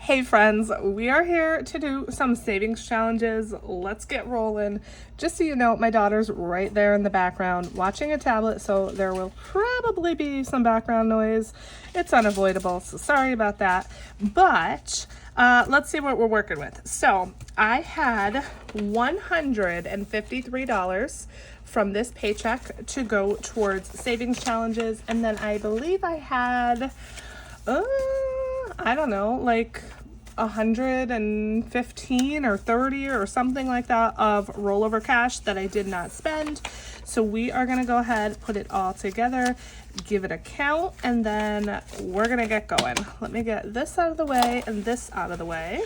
Hey friends, we are here to do some savings challenges. Let's get rolling. Just so you know, my daughter's right there in the background watching a tablet, so there will probably be some background noise. It's unavoidable, so sorry about that. But let's see what we're working with. So I had $153 from this paycheck to go towards savings challenges, and then I believe I had I don't know, like 115 or 30 or something like that of rollover cash that I did not spend. So we are going to go ahead, put it all together, give it a count, and then we're going to get going. Let me get this out of the way and this out of the way.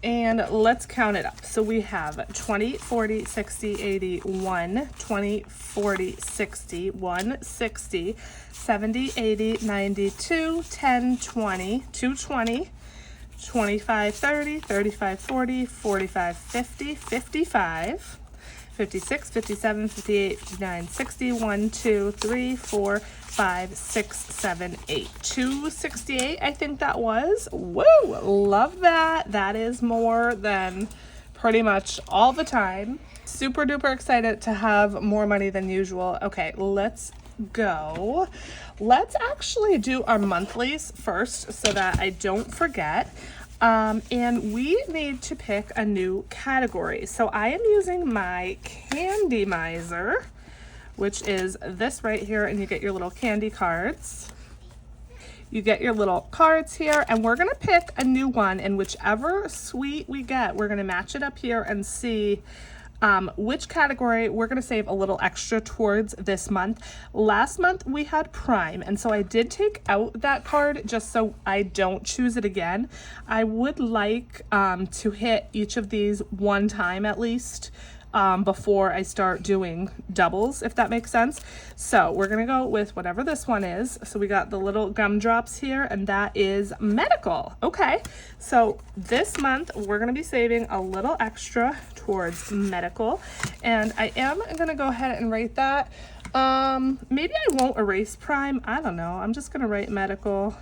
And let's count it up. So we have 20, 40, 60, 80, 1, 20, 40, 60, 1, 60, 70, 80, 90, 2, 10, 20, 220, 25, 30, 35, 40, 45, 50, 55, 56, 57, 58, 59, 60, 1, 2, 3, 4, 5, 6, 7, 8, 268, I think that was. Woo, love that. That is more than pretty much all the time. Super duper excited to have more money than usual. Okay, let's go. Let's actually do our monthlies first so that I don't forget. And we need to pick a new category. So I am using my Candy Miser, which is this right here, and you get your little candy cards. You get your little cards here, and we're gonna pick a new one, and whichever sweet we get, we're gonna match it up here and see which category we're gonna save a little extra towards this month. Last month we had Prime, and so I did take out that card just so I don't choose it again. I would like to hit each of these one time at least before I start doing doubles, if that makes sense. So we're gonna go with whatever this one is. So we got the little gumdrops here, and that is medical. Okay, so this month we're gonna be saving a little extra towards medical, and I am gonna go ahead and write that. Maybe I won't erase Prime, I don't know. I'm just gonna write medical,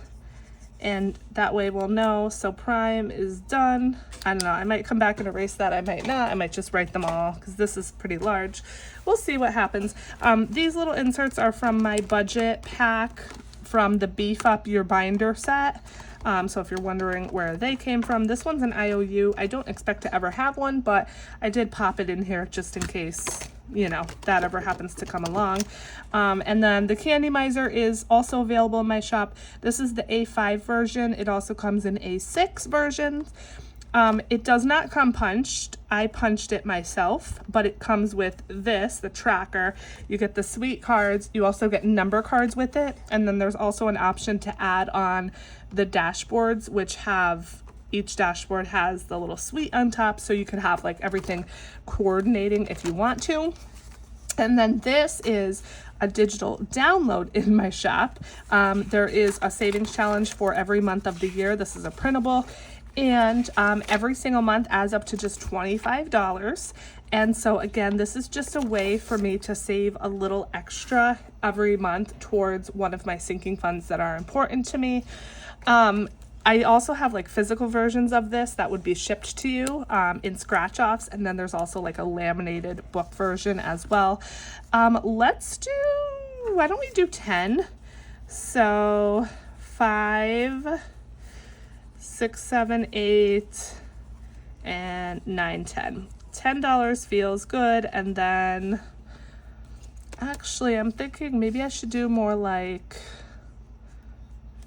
and that way we'll know. So Prime is done. I don't know, I might come back and erase that, I might not. I might just write them all because this is pretty large. We'll see what happens. These little inserts are from my budget pack from the Beef Up Your Binder set. So if you're wondering where they came from, this one's an IOU. I don't expect to ever have one, but I did pop it in here just in case, you know, that ever happens to come along. And then the Candy Miser is also available in my shop. This is the A5 version. It also comes in A6 versions. It does not come punched. I punched it myself, but it comes with this, the tracker. You get the sweet cards. You also get number cards with it. And then there's also an option to add on the dashboards, which have, each dashboard has the little sweet on top, so you could have like everything coordinating if you want to. And then this is a digital download in my shop. There is a savings challenge for every month of the year. This is a printable, and every single month adds up to just $25. And so again, this is just a way for me to save a little extra every month towards one of my sinking funds that are important to me. I also have like physical versions of this that would be shipped to you in scratch offs, and then there's also like a laminated book version as well. Let's do, why don't we do 10? So 5, 6, 7, 8, and 9, 10. $10 feels good. And then actually I'm thinking maybe I should do more like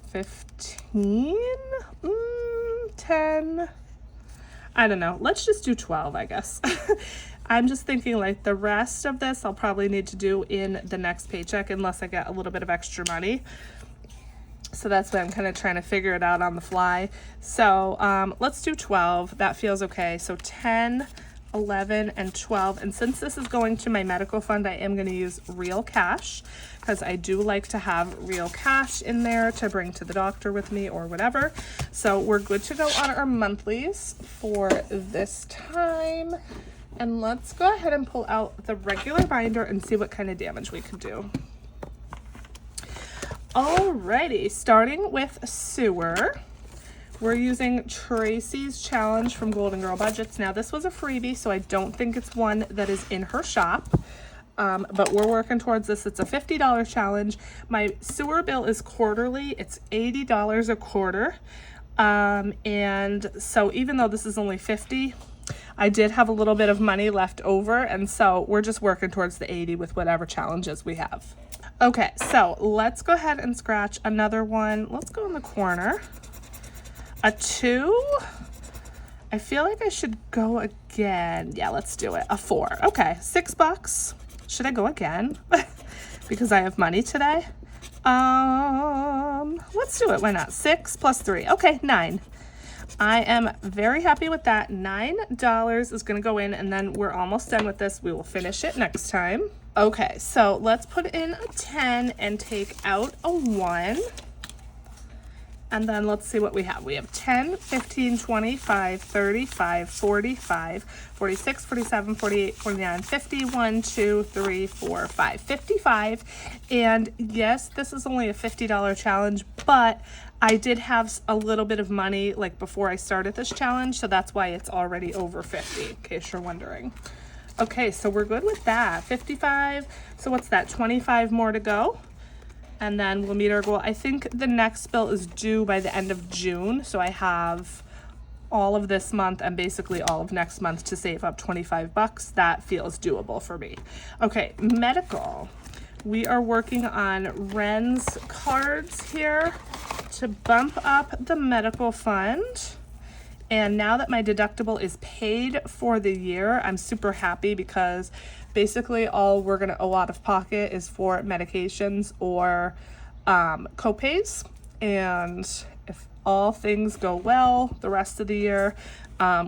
15, 10, I don't know. Let's just do 12, I guess. I'm just thinking like the rest of this I'll probably need to do in the next paycheck unless I get a little bit of extra money. So that's why I'm kind of trying to figure it out on the fly. So let's do 12. That feels okay. So 10, 11, and 12. And since this is going to my medical fund, I am going to use real cash because I do like to have real cash in there to bring to the doctor with me or whatever. So we're good to go on our monthlies for this time. And let's go ahead and pull out the regular binder and see what kind of damage we can do. Alrighty, starting with sewer. We're using Tracy's challenge from Golden Girl Budgets. Now this was a freebie, so I don't think it's one that is in her shop. But we're working towards this. It's a $50 challenge. My sewer bill is quarterly. It's $80 a quarter. And so even though this is only $50, I did have a little bit of money left over. And so we're just working towards the 80 with whatever challenges we have. Okay, so let's go ahead and scratch another one. Let's go in the corner. A 2. I feel like I should go again. Yeah, let's do it. A 4. Okay, $6. Should I go again? Because I have money today. Let's do it. Why not? 6 plus 3. Okay, 9. I am very happy with that. $9 is going to go in, and then we're almost done with this. We will finish it next time. Okay, so let's put in a 10 and take out a 1. And then let's see what we have. We have 10, 15, 25, 35, 45, 46, 47, 48, 49, 50, 1, 2, 3, 4, 5, 55. And yes, this is only a $50 challenge, but I did have a little bit of money like before I started this challenge, so that's why it's already over 50, in case you're wondering. Okay, so we're good with that. 55, so what's that, 25 more to go? And then we'll meet our goal. I think the next bill is due by the end of June, so I have all of this month and basically all of next month to save up $25. That feels doable for me. Okay, medical. We are working on Ren's cards here to bump up the medical fund. And now that my deductible is paid for the year, I'm super happy because basically all we're gonna owe out of pocket is for medications or copays. And if all things go well the rest of the year,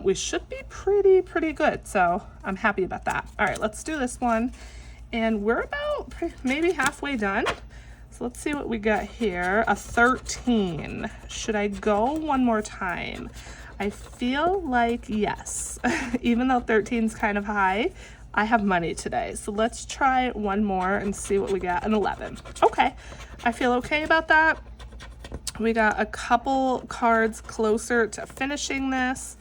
we should be pretty good. So I'm happy about that. All right, let's do this one. And we're about maybe halfway done. So let's see what we got here. A 13. Should I go one more time? I feel like yes. Even though 13 is kind of high, I have money today. So let's try one more and see what we got. An 11. Okay, I feel okay about that. We got a couple cards closer to finishing this.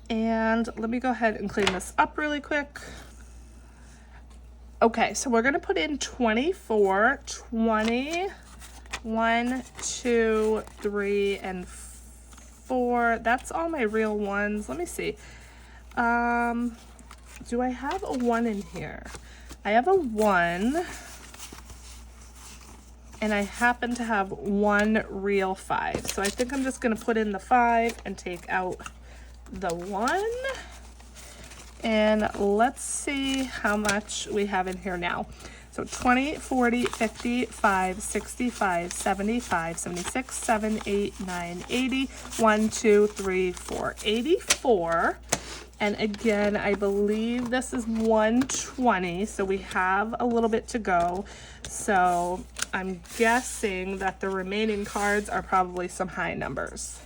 And let me go ahead and clean this up really quick. Okay, so we're gonna put in 24, 20, 1, 2, 3, and 4. That's all my real ones. Let me see. Do I have a 1 in here? I have a 1. And I happen to have 1 real 5. So I think I'm just gonna put in the 5 and take out the 1. And let's see how much we have in here now. So 20, 40, 50, 5, 65, 75, 76, 7, 8, 9, 80, 1, 2, 3, 4, 84. And again, I believe this is 120, so we have a little bit to go. So I'm guessing that the remaining cards are probably some high numbers.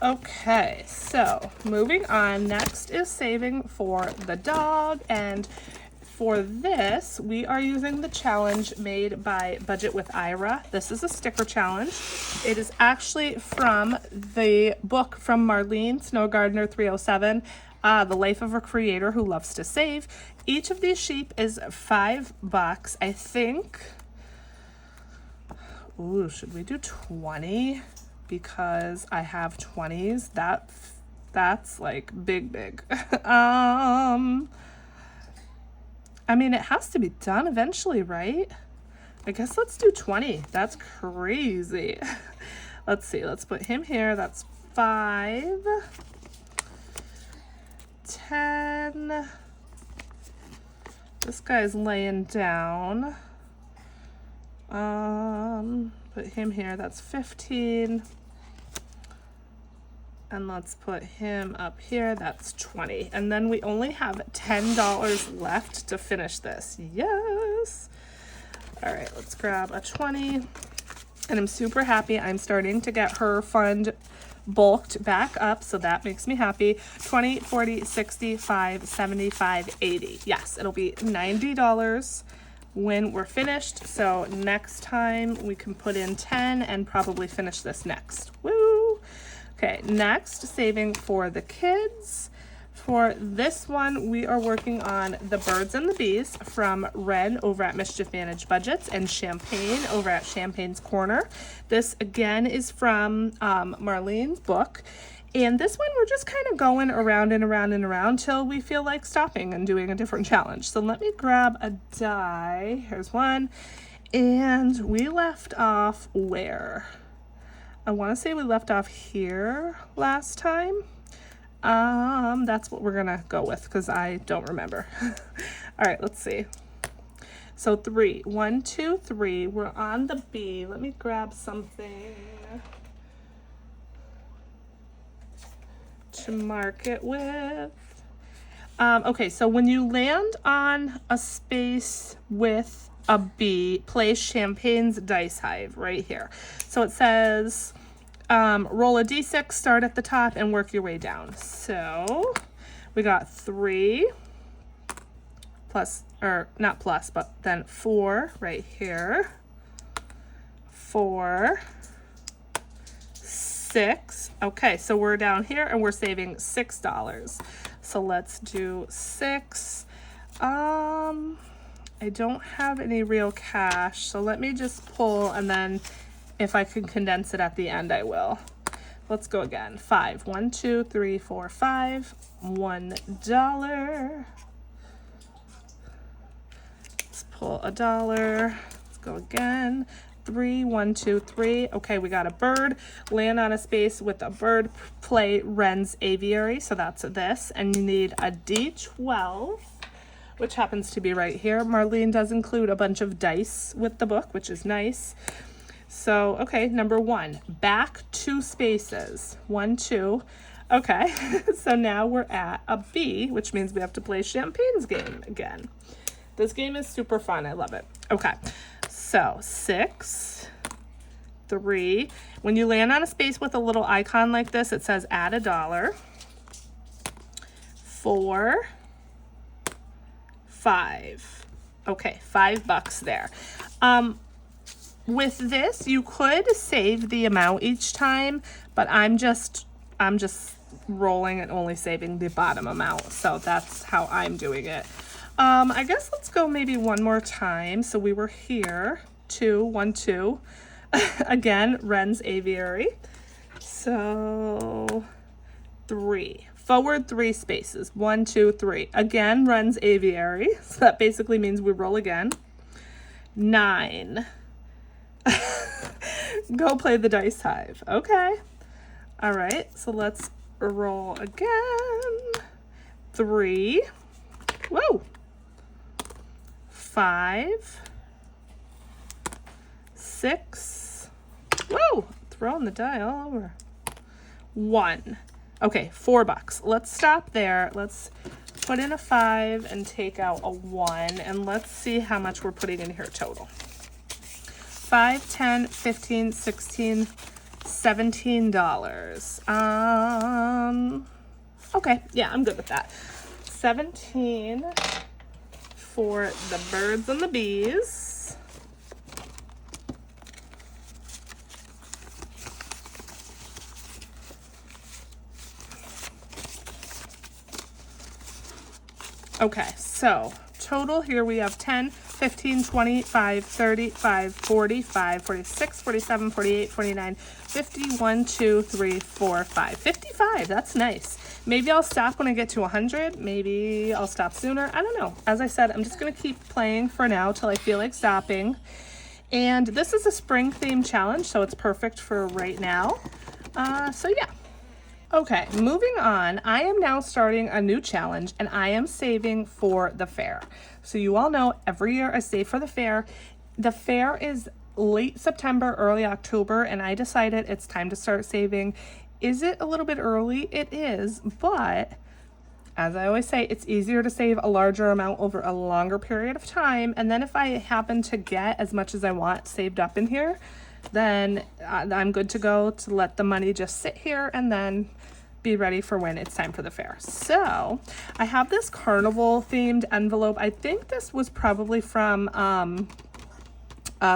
Okay, so moving on, next is saving for the dog, and for this, we are using the challenge made by Budget with Ira. This is a sticker challenge. It is actually from the book from Marlene Snow Gardener 307, The Life of a Creator Who Loves to Save. Each of these sheep is $5, I think. Ooh, should we do 20? Because I have 20s. That's like big. I mean, it has to be done eventually, right? I guess let's do 20. That's crazy. Let's see. Let's put him here. That's 5, 10. This guy's laying down. Put him here. That's 15. And let's put him up here. That's 20. And then we only have $10 left to finish this. Yes. All right, let's grab a 20. And I'm super happy. I'm starting to get her fund bulked back up, so that makes me happy. 20, 40, 65, 75, 80. Yes, it'll be $90 when we're finished. So next time we can put in 10 and probably finish this next. Woo! Okay, next, saving for the kids. For this one, we are working on The Birds and the Bees from Red over at Mischief Managed Budgets and Champagne over at Champagne's Corner. This again is from Marlene's book. And this one, we're just kind of going around and around and around till we feel like stopping and doing a different challenge. So let me grab a die. Here's one. And we left off where? I want to say we left off here last time. That's what we're gonna go with because I don't remember. All right, let's see. So 3, 1, 2, 3. We're on the B. Let me grab something to mark it with. Okay, so when you land on a space with a B, place Champagne's dice hive right here. So it says, roll a d6, start at the top and work your way down. So we got 3 plus, or not plus, but then 4 right here. 4, 6. Okay, so we're down here and we're saving $6. So let's do 6. I don't have any real cash, so let me just pull, and then if I can condense it at the end, I will. Let's go again. 5. 1, 2, 3, 4, 5. $1. Let's pull $1. Let's go again. 3, 1, 2, 3. Okay, we got a bird. Land on a space with a bird. Play Wren's Aviary. So that's this. And you need a D12, which happens to be right here. Marlene does include a bunch of dice with the book, which is nice. So, okay, number 1, back 2 spaces. 1, 2. Okay, so now we're at a B, which means we have to play Champagne's game again. This game is super fun. I love it. Okay, so 6, 3. When you land on a space with a little icon like this, it says add $1. 4, 5. Okay, $5 there. With this, you could save the amount each time, but I'm just rolling and only saving the bottom amount. So that's how I'm doing it. I guess let's go maybe one more time. So we were here, 2, 1, 2. Again, Wren's Aviary. So 3. Forward 3 spaces. 1, 2, 3. Again, Wren's Aviary. So that basically means we roll again. 9. Go play the dice hive. Okay. All right. So let's roll again. 3. Whoa. 5. 6. Whoa. Throwing the die all over. 1. Okay, $4. Let's stop there. Let's put in a 5 and take out a 1, and let's see how much we're putting in here total. 5, 10, 15, 16, $17. Okay, yeah, I'm good with that. 17 for the birds and the bees. Okay, so total here we have 10, 15, 25, 35, 45, 46, 47, 48, 49, 50, 1, 2, 3, 4, 5. 55, that's nice. Maybe I'll stop when I get to 100. Maybe I'll stop sooner. I don't know. As I said, I'm just going to keep playing for now till I feel like stopping. And this is a spring theme challenge, so it's perfect for right now. So yeah. Okay, moving on. I am now starting a new challenge, and I am saving for the fair. So you all know every year I save for the fair. The fair is late September, early October, and I decided it's time to start saving. Is it a little bit early? It is, but as I always say, it's easier to save a larger amount over a longer period of time. And then if I happen to get as much as I want saved up in here, then I'm good to go to let the money just sit here and then be ready for when it's time for the fair. So I have this carnival themed envelope. I think this was probably from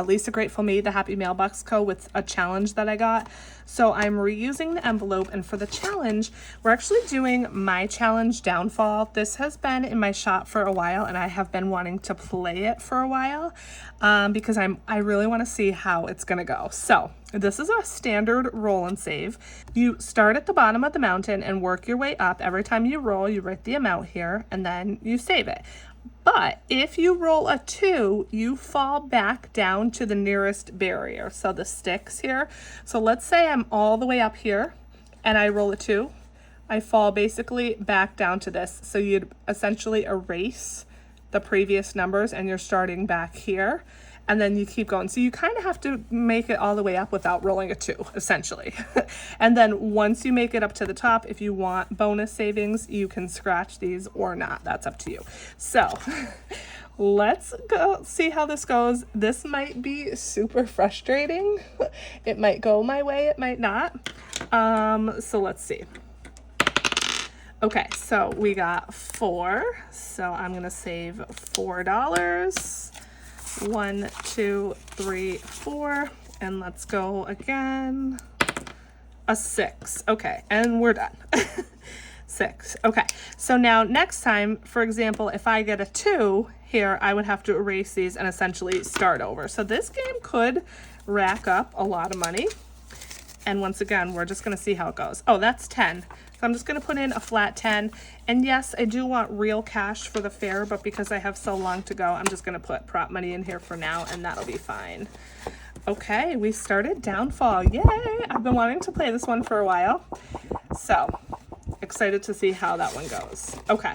Lisa Grateful Me, the Happy Mailbox Co. with a challenge that I got. So I'm reusing the envelope, and for the challenge, we're actually doing my challenge Downfall. This has been in my shop for a while, and I have been wanting to play it for a while because I really want to see how it's gonna go. So this is a standard roll and save. You start at the bottom of the mountain and work your way up. Every time you roll, you write the amount here, and then you save it. But if you roll a 2, you fall back down to the nearest barrier. So the sticks here. So let's say I'm all the way up here and I roll a 2. I fall basically back down to this. So you'd essentially erase the previous numbers and you're starting back here. And then you keep going. So you kind of have to make it all the way up without rolling a 2, essentially. And then once you make it up to the top, if you want bonus savings, you can scratch these or not. That's up to you. So let's go see how this goes. This might be super frustrating. It might go my way, it might not. So let's see. Okay, so we got 4. So I'm gonna save $4. 1, 2, 3, 4, and let's go again. A 6. Okay, and we're done. 6. Okay, so now next time, for example, if I get a 2 here, I would have to erase these and essentially start over. So this game could rack up a lot of money. And once again, we're just gonna see how it goes. Oh, that's 10. So I'm just gonna put in a flat 10. And yes, I do want real cash for the fair, but because I have so long to go, I'm just gonna put prop money in here for now, and that'll be fine. Okay, we started Downfall. Yay! I've been wanting to play this one for a while. So, excited to see how that one goes. Okay.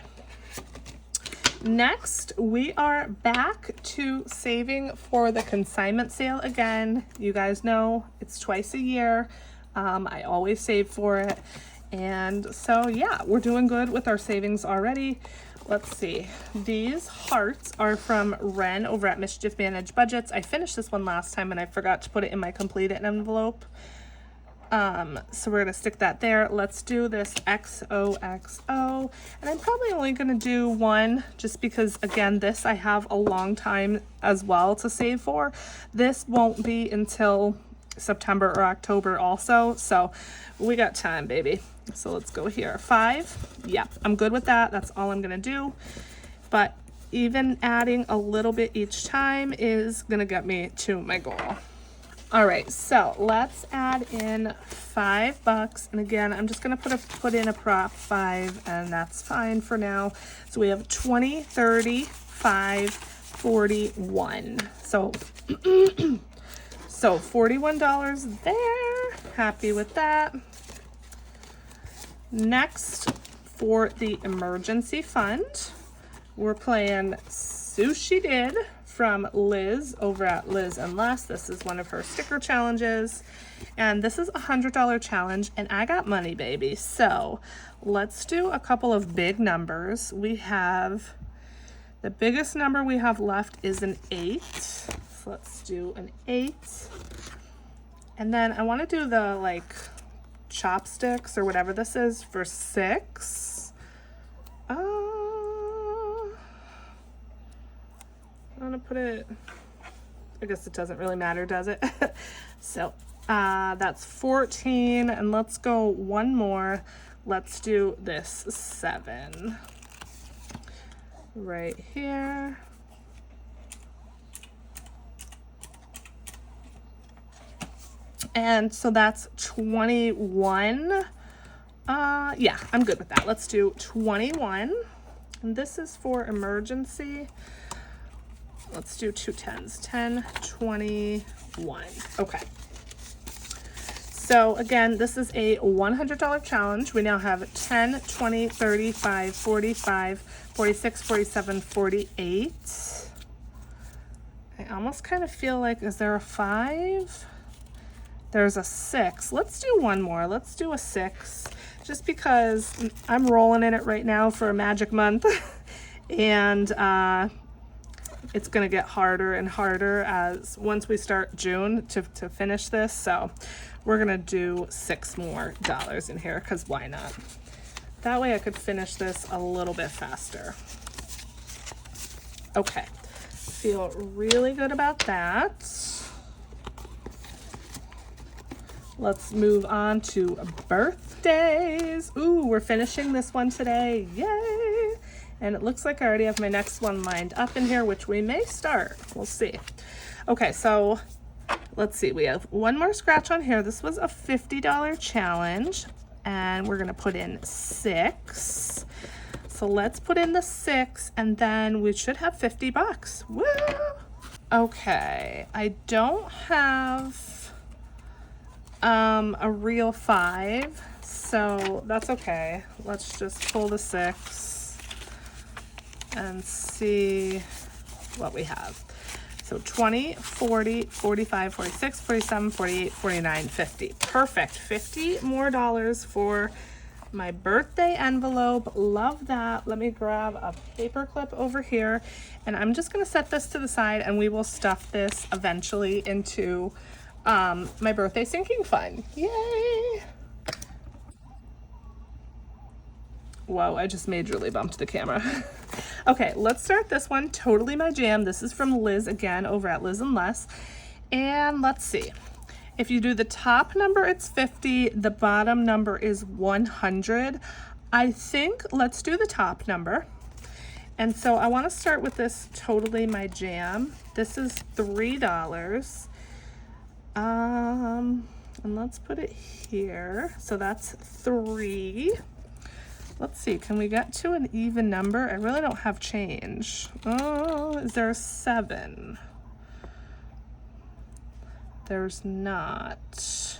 Next, we are back to saving for the consignment sale again. You guys know it's twice a year. I always save for it. And so, yeah, we're doing good with our savings already. Let's see. These hearts are from Ren over at Mischief Managed Budgets. I finished this one last time and I forgot to put it in my completed envelope. So we're gonna stick that there. Let's do this XOXO. And I'm probably only gonna do one just because, again, this I have a long time as well to save for. This won't be until September or October also. So we got time, baby. So let's go here. 5. Yeah, I'm good with that. That's all I'm gonna do. But even adding a little bit each time is gonna get me to my goal. All right, so let's add in $5. And again, I'm just gonna put in a prop 5, and that's fine for now. So we have 20, 30, 5, 41. So so $41 there. Happy with that. Next, for the emergency fund, we're playing Sushi Did from Liz over at Liz and Less. This is one of her sticker challenges, and this is a $100 challenge, and I got money, baby. So let's do a couple of big numbers. We have, the biggest number we have left is an 8. So let's do an 8. And then I want to do the like chopsticks or whatever this is for 6. I'm gonna put it, I guess it doesn't really matter, does it? So that's 14, and let's go one more. Let's do this 7 right here. And so that's 21. Yeah, I'm good with that. Let's do 21. And this is for emergency. Let's do 2 10s. 10, 21. Okay. So again, this is a $100 challenge. We now have 10, 20, 35, 45, 46, 47, 48. I almost kind of feel like, is there a 5? There's a 6. Let's do one more. Let's do a 6, just because I'm rolling in it right now for a magic month. And it's gonna get harder and harder as once we start June to finish this. So we're gonna do $6 more in here, because why not? That way I could finish this a little bit faster. Okay, feel really good about that. Let's move on to birthdays. Ooh, we're finishing this one today. Yay! And it looks like I already have my next one lined up in here, which we may start. We'll see. Okay, so let's see. We have one more scratch on here. This was a $50 challenge, and we're gonna put in 6. So let's put in the 6, and then we should have $50. Woo! Okay, I don't have a real 5, so that's okay. Let's just pull the 6 and see what we have. So 20, 40, 45, 46, 47, 48, 49, 50. Perfect. $50 more for my birthday envelope. Love that. Let me grab a paper clip over here, and I'm just going to set this to the side, and we will stuff this eventually into my birthday sinking fund. Yay! Whoa, I just majorly bumped the camera. Okay, let's start this one. Totally My Jam. This is from Liz again over at Liz and Less. And let's see. If you do the top number, it's 50. The bottom number is 100. I think let's do the top number. And so I want to start with this Totally My Jam. This is $3. And let's put it here. So that's 3. Let's see, can we get to an even number? I really don't have change. Oh, is there a 7? There's not.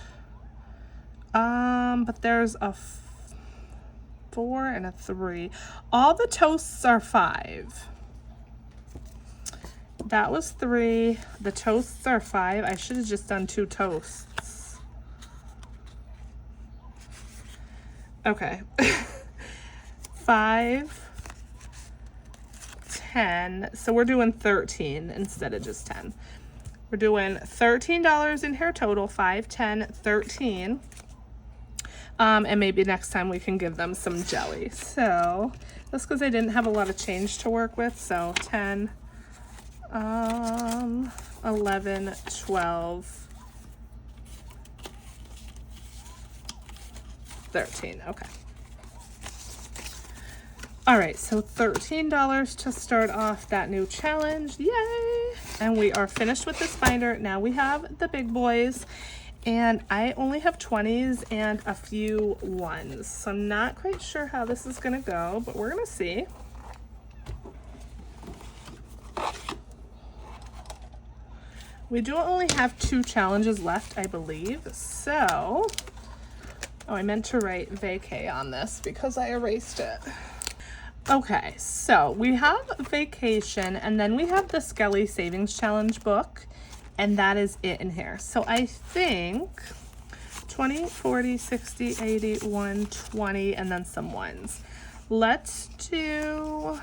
But there's a 4 and a 3. All the toasts are 5. That was 3. The toasts are 5. I should have just done 2 toasts. Okay. 5, 10. So we're doing 13 instead of just 10. We're doing $13 in here total. 5, 10, 13. And maybe next time we can give them some jelly. So that's because I didn't have a lot of change to work with. So 10, 11, 12, 13. Okay. All right, so $13 to start off that new challenge. Yay! And we are finished with this binder. Now we have the big boys, and I only have 20s and a few 1s. So I'm not quite sure how this is gonna go, but we're gonna see. We do only have 2 challenges left, I believe. So, oh, I meant to write vacay on this because I erased it. Okay, so we have vacation, and then we have the Skelly Savings Challenge book, and that is it in here. So I think 20, 40, 60, 80, 120, and then some 1s. Let's do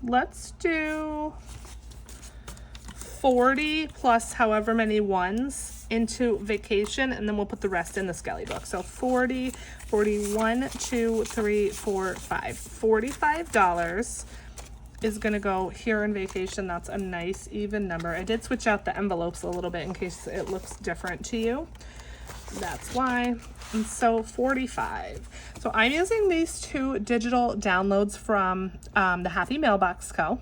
let's do 40 plus however many 1s into vacation, and then we'll put the rest in the Skelly book. So 40, 41, 2, 3, 4, 5. $45 is gonna go here in vacation. That's a nice even number. I did switch out the envelopes a little bit in case it looks different to you. That's why. And so 45. So I'm using these 2 digital downloads from the Happy Mailbox Co.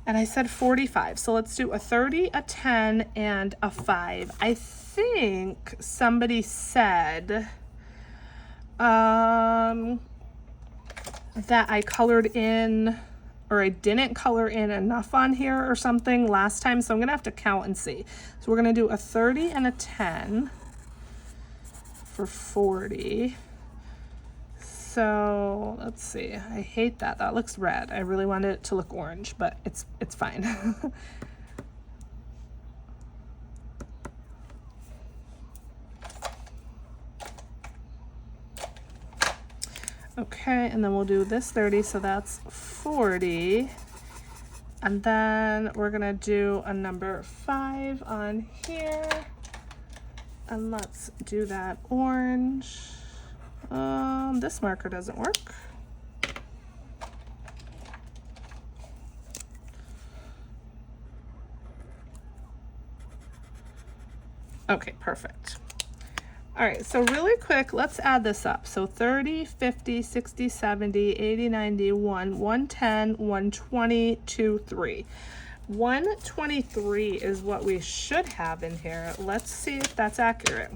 And I said 45. So let's do a 30, a 10, and a 5. I think somebody said that I colored in, or I didn't color in enough on here or something last time. So I'm gonna have to count and see. So we're gonna do a 30 and a 10 for 40. So let's see. I hate that. That looks red. I really wanted it to look orange, but it's fine. Okay, and then we'll do this 30, so that's 40. And then we're gonna do a number 5 on here. And let's do that orange. This marker doesn't work. Okay, perfect. All right, so really quick, let's add this up. So 30, 50, 60, 70, 80, 90, 110, 120, 2, 3. 123 is what we should have in here. Let's see if that's accurate.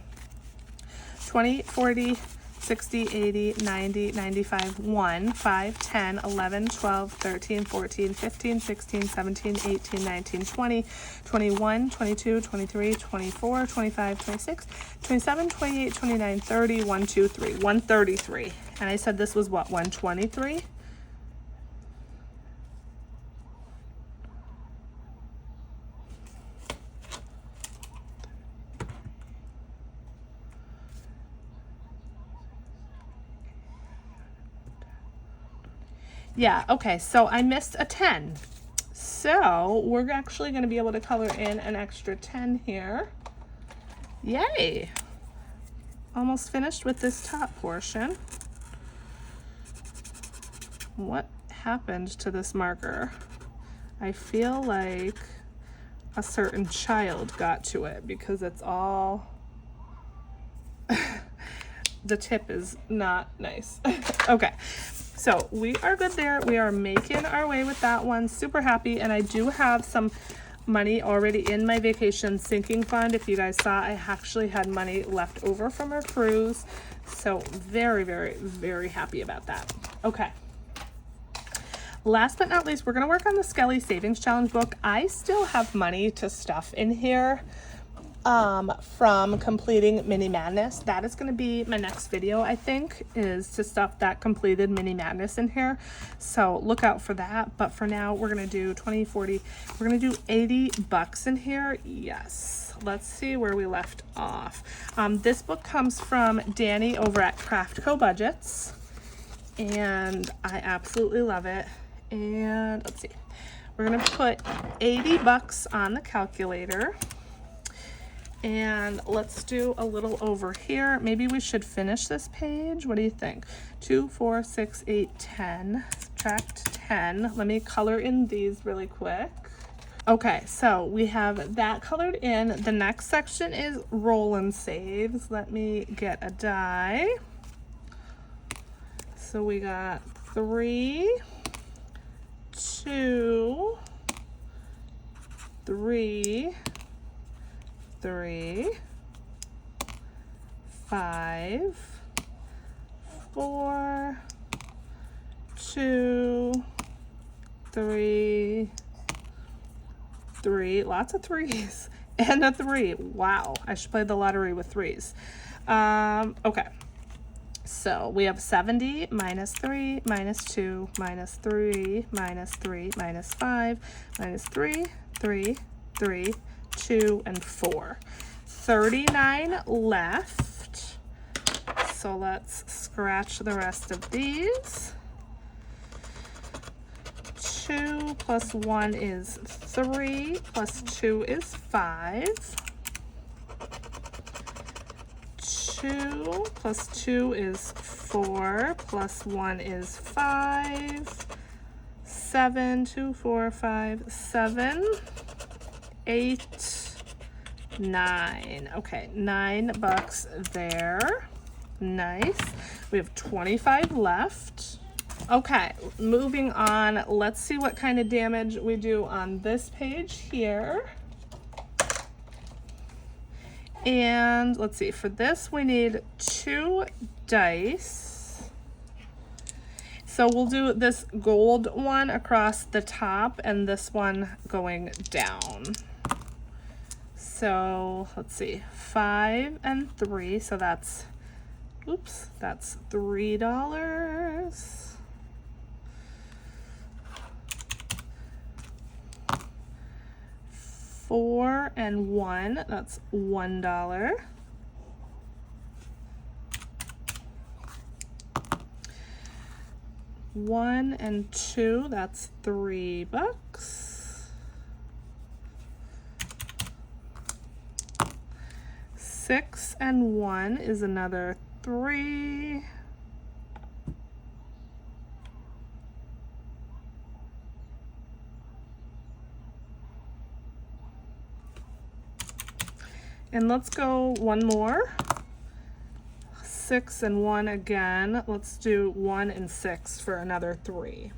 20, 40, 60, 80, 90, 95, 1, 5, 10, 11, 12, 13, 14, 15, 16, 17, 18, 19, 20, 21, 22, 23, 24, 25, 26, 27, 28, 29, 30, 1, 2, 3, 133. And I said this was what, 123? Yeah, okay, so I missed a 10. So we're actually going to be able to color in an extra 10 here. Yay! Almost finished with this top portion. What happened to this marker? I feel like a certain child got to it because it's all... the tip is not nice. Okay. So we are good there. We are making our way with that one. Super happy. And I do have some money already in my vacation sinking fund. If you guys saw, I actually had money left over from our cruise. So very, very, very happy about that. Okay. Last but not least, we're going to work on the Skelly Savings Challenge book. I still have money to stuff in here from completing Mini Madness. That is going to be my next video, I think, is to stuff that completed Mini Madness in here. So look out for that. But for now, we're going to do 20, 40, we're going to do 80 bucks in here. Yes. Let's see where we left off. This book comes from Danny over at Craft Co Budgets, and I absolutely love it. And let's see, we're going to put 80 bucks on the calculator. And let's do a little over here. Maybe we should finish this page. What do you think? 2, 4, 6, 8, 10. Subtract 10. Let me color in these really quick. Okay, so we have that colored in. The next section is roll and saves. Let me get a die. So we got 3, 2, 3, 3, 5, 4, 2, 3, 3, lots of threes, and a 3. Wow, I should play the lottery with threes. Okay, so we have 70 minus 3 minus 2 minus 3 minus 3 minus 5 minus 3, 3, 3, 2, and 4. 39 left. So let's scratch the rest of these. 2 plus 1 is 3, plus 2 is 5. 2 plus 2 is 4, plus 1 is 5. 7, 2, 4, 5, 7. 8, 9. Okay, 9 bucks there. Nice. We have 25 left. Okay, moving on. Let's see what kind of damage we do on this page here. And let's see, for this we need 2 dice. So we'll do this gold one across the top and this one going down. So let's see, 5 and 3, so that's, oops, that's $3. 4 and 1, that's $1. 1 and 2, that's $3. 6 and 1 is another 3. And let's go one more. 6 and 1 again. Let's do 1 and 6 for another 3.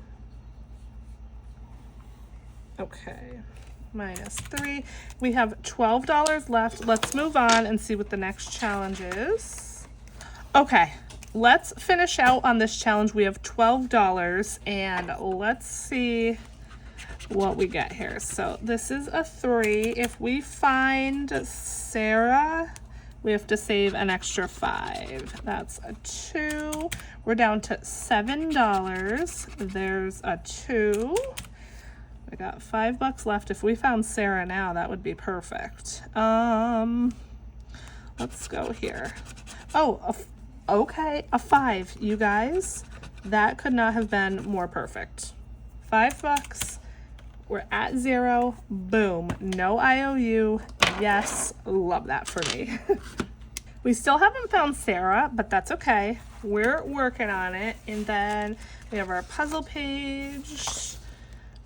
Okay, minus 3. We have $12 left. Let's move on and see what the next challenge is. Okay, let's finish out on this challenge. We have $12 and let's see what we get here. So this is a 3. If we find Sarah, we have to save an extra 5. That's a 2. We're down to $7. There's a 2. We got $5 left. If we found Sarah now, that would be perfect. Let's go here. Oh, okay, a 5, you guys. That could not have been more perfect. $5. We're at 0. Boom. No IOU. Yes. Love that for me. We still haven't found Sarah, but that's okay. We're working on it. And then we have our puzzle page.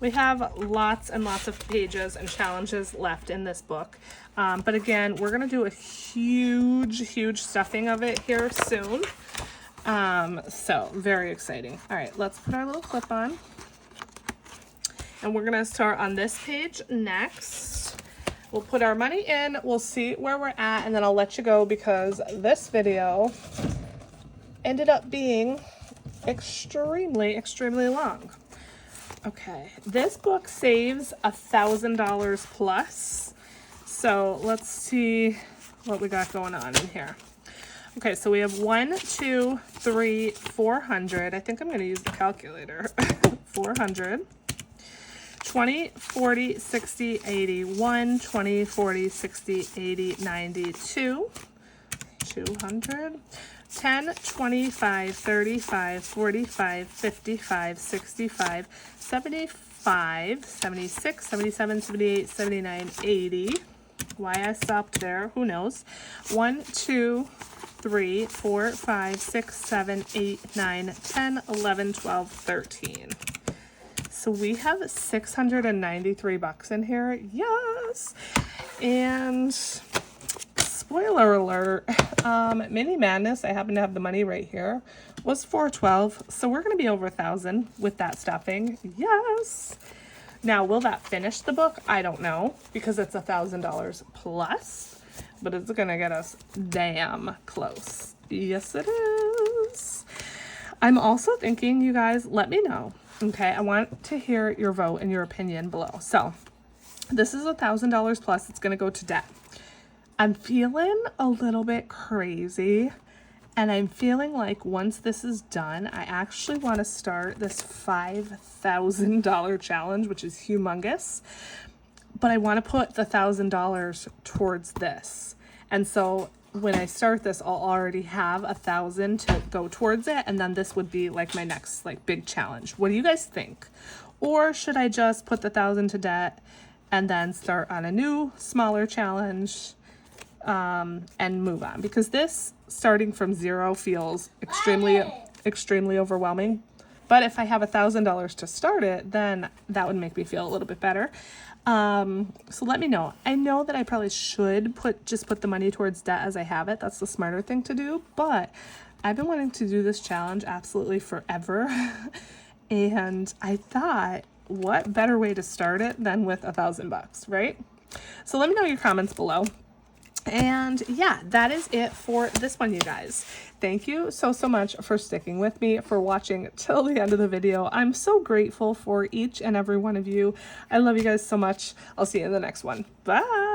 We have lots and lots of pages and challenges left in this book. But again, we're going to do a huge stuffing of it here soon. So very exciting. All right, let's put our little clip on. And we're gonna start on this page next. We'll put our money in, we'll see where we're at, and then I'll let you go because this video ended up being extremely long. Okay, this book saves $1,000 plus. So let's see what we got going on in here. Okay, so we have 1, 2, 3, 400. I think I'm gonna use the calculator. 400. 20, 40, 60, 80, 1, 20, 40, 60, 80, 92, 200, 10, 25, 35, 45, 55, 65, 75, 76, 77, 78, 79, 80. Why I stopped there, who knows? 1, 2, 3, 4, 5, 6, 7, 8, 9, 10, 11, 12, 13. So we have $693 in here. Yes. And spoiler alert, Mini Madness, I happen to have the money right here, was $412. So we're going to be over 1,000 with that stuffing. Yes. Now, will that finish the book? I don't know because it's $1,000 plus, but it's going to get us damn close. Yes, it is. I'm also thinking, you guys, let me know. Okay, I want to hear your vote and your opinion below. So this is $1,000 plus. It's going to go to debt. I'm feeling a little bit crazy, and I'm feeling like once this is done, I actually want to start this $5,000 challenge, which is humongous. But I want to put the $1,000 towards this. And so when I start this, I'll already have 1,000 to go towards it, and then this would be like my next like big challenge. What do you guys think? Or should I just put the 1,000 to debt and then start on a new smaller challenge and move on? Because this starting from 0 feels extremely overwhelming. But if I have $1,000 to start it, then that would make me feel a little bit better. So let me know. I know that I probably should just put the money towards debt as I have it. That's the smarter thing to do. But I've been wanting to do this challenge absolutely forever. And I thought, what better way to start it than with $1,000, right? So let me know your comments below. And yeah, that is it for this one, you guys. Thank you so much for sticking with me, for watching till the end of the video. I'm so grateful for each and every one of you. I love you guys so much. I'll see you in the next one. Bye.